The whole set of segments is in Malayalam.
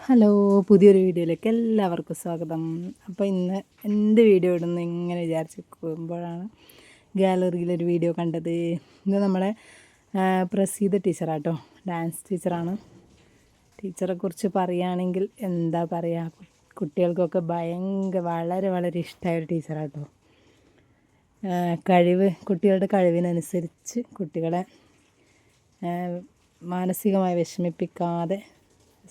ഹലോ, പുതിയൊരു വീഡിയോയിലേക്ക് എല്ലാവർക്കും സ്വാഗതം. അപ്പോൾ ഇന്ന് എന്ത് വീഡിയോ ഇടുന്നു ഇങ്ങനെ വിചാരിച്ചിരിക്കുമ്പോഴാണ് ഗാലറിയിലൊരു വീഡിയോ കണ്ടത്. ഇത് നമ്മളെ പ്രസീത ടീച്ചറാട്ടോ, ഡാൻസ് ടീച്ചറാണ്. ടീച്ചറെക്കുറിച്ച് പറയുകയാണെങ്കിൽ എന്താ പറയുക, കുട്ടികൾക്കൊക്കെ വളരെ വളരെ ഇഷ്ടമായൊരു ടീച്ചറാട്ടോ. കുട്ടികളുടെ കഴിവിനനുസരിച്ച് കുട്ടികളെ മാനസികമായി വിഷമിപ്പിക്കാതെ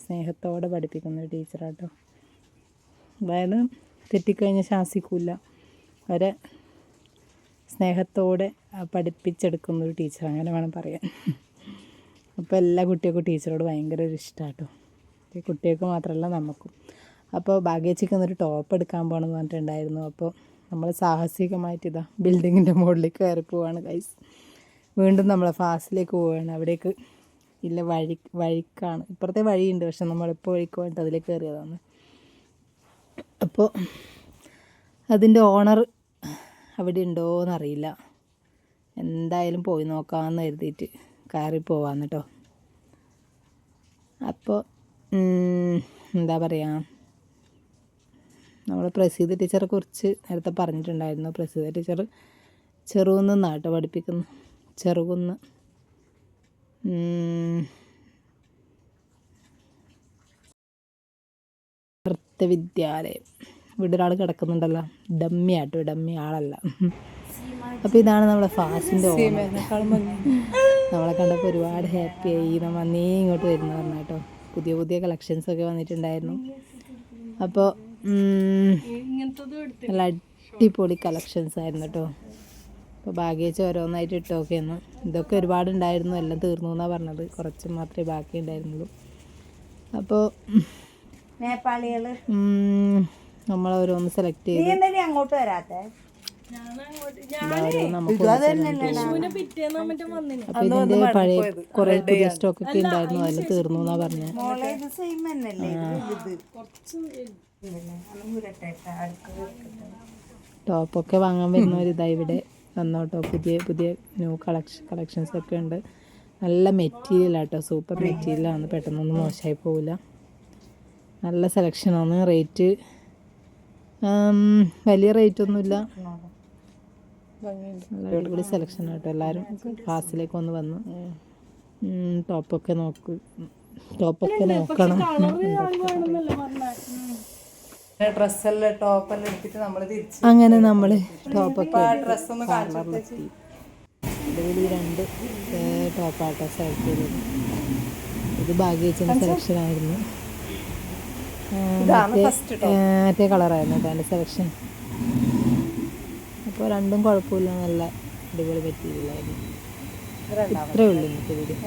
സ്നേഹത്തോടെ പഠിപ്പിക്കുന്നൊരു ടീച്ചറാട്ടോ. അതായത് തെറ്റിക്കഴിഞ്ഞാൽ ശാസിക്കില്ല, അവരെ സ്നേഹത്തോടെ പഠിപ്പിച്ചെടുക്കുന്നൊരു ടീച്ചർ, അങ്ങനെ വേണം പറയാൻ. അപ്പോൾ എല്ലാ കുട്ടികൾക്കും ടീച്ചറോട് ഭയങ്കര ഒരു ഇഷ്ടമാട്ടോ, കുട്ടികൾക്ക് മാത്രമല്ല നമുക്കും. അപ്പോൾ ഭാഗ്യച്ചിക്ക് എന്നൊരു ടോപ്പ് എടുക്കാൻ പോകണമെന്ന് പറഞ്ഞിട്ടുണ്ടായിരുന്നു. അപ്പോൾ നമ്മൾ സാഹസികമായിട്ട് ഇതാ ബിൽഡിങ്ങിൻ്റെ മുകളിലേക്ക് കയറി പോവാണ് ഗൈസ്. വീണ്ടും നമ്മൾ ഫാസിലേക്ക് പോവുകയാണ്. അവിടേക്ക് ഇല്ല, വഴിക്കാണ്, ഇപ്പുറത്തെ വഴിയുണ്ട്, പക്ഷെ നമ്മളിപ്പോൾ വഴിക്ക് പോയിട്ട് അതിലേക്ക് കയറിയതാണ്. അപ്പോൾ അതിൻ്റെ ഓണർ അവിടെ ഉണ്ടോയെന്നറിയില്ല, എന്തായാലും പോയി നോക്കാമെന്ന് കരുതിയിട്ട് കയറി പോവാന്ന് കേട്ടോ. അപ്പോൾ എന്താ പറയുക, നമ്മൾ പ്രസീത ടീച്ചറെ കുറിച്ച് നേരത്തെ പറഞ്ഞിട്ടുണ്ടായിരുന്നു. പ്രസീത ടീച്ചർ ചെറുകുന്നാണ് കേട്ടോ പഠിപ്പിക്കുന്നു, ചെറുകുന്ന്. നൃത്തവിദ്യാലയം. ഇവിടെ ഒരാൾ കിടക്കുന്നുണ്ടല്ലോ, ഡമ്മി ആട്ടോ, ഡമ്മി ആളല്ല. അപ്പോൾ ഇതാണ് നമ്മളെ ഫാസിൻ്റെ ഓണർ. നമ്മളെ കണ്ടപ്പോൾ ഒരുപാട് ഹാപ്പിയായി. നമ്മൾ അന്നേ ഇങ്ങോട്ട് വരുന്ന പറഞ്ഞു കേട്ടോ. പുതിയ പുതിയ കളക്ഷൻസൊക്കെ വന്നിട്ടുണ്ടായിരുന്നു. അപ്പോൾ നല്ല അടിപൊളി കളക്ഷൻസ് ആയിരുന്നു കേട്ടോ. അപ്പോൾ ഭാഗ്യച്ച് ഓരോന്നായിട്ട് ഇട്ടോക്കെയെന്ന്. ഇതൊക്കെ ഒരുപാടുണ്ടായിരുന്നു, എല്ലാം തീർന്നു എന്നാണ് പറഞ്ഞത്. കുറച്ച് മാത്രമേ ബാക്കി ഉണ്ടായിരുന്നുള്ളൂ. അപ്പോൾ നേപ്പാളികൾ നമ്മൾ ഓരോന്ന് സെലക്ട് ചെയ്ത് അങ്ങോട്ട് വരാത്തെ. അപ്പോൾ ഇതിൻ്റെ പഴയ കുറേ പുതിയ സ്റ്റോക്കൊക്കെ ഉണ്ടായിരുന്നു, അതിൽ തീർന്നു എന്നാണ് പറഞ്ഞത്. ടോപ്പൊക്കെ വാങ്ങാൻ വരുന്നവരിതാ ഇവിടെ വന്നോട്ടോ. പുതിയ പുതിയ ന്യൂ കളക്ഷൻസൊക്കെ ഉണ്ട്. നല്ല മെറ്റീരിയലാട്ടോ, സൂപ്പർ മെറ്റീരിയലാണ്, പെട്ടെന്നൊന്നും മോശമായി പോവില്ല. നല്ല സെലക്ഷനാണ്. റേറ്റ് വലിയ റേറ്റൊന്നുമില്ല, നല്ല അടിപൊളി സെലക്ഷൻ ആട്ടോ. എല്ലാവരും ക്ലാസ്സിലേക്ക് ഒന്ന് വന്ന് ടോപ്പൊക്കെ നോക്കണം. ഡ്രസ്സെല്ലാം ടോപ്പെല്ലാം എടുത്തിട്ട് നമ്മൾ തിരിച്ച് അങ്ങനെ നമ്മൾ ടോപ്പൊക്കെ പാർലറിലെത്തി. ഇതിൽ 2 ടോപ്പാട്ടോ സെലക്ട് ചെയ്തത്. ഇത് ഭാഗ്യച്ചിൻ്റെ സെലക്ഷനായിരുന്നു, മറ്റേ കളറായിരുന്നു കേട്ടോ എൻ്റെ സെലക്ഷൻ. അപ്പോൾ രണ്ടും കുഴപ്പമില്ല, നല്ല അടിപൊളി മെറ്റീരിയലായിരുന്നു. ഇത്രയേ ഉള്ളൂ ഇന്നത്തെ വീഡിയോ.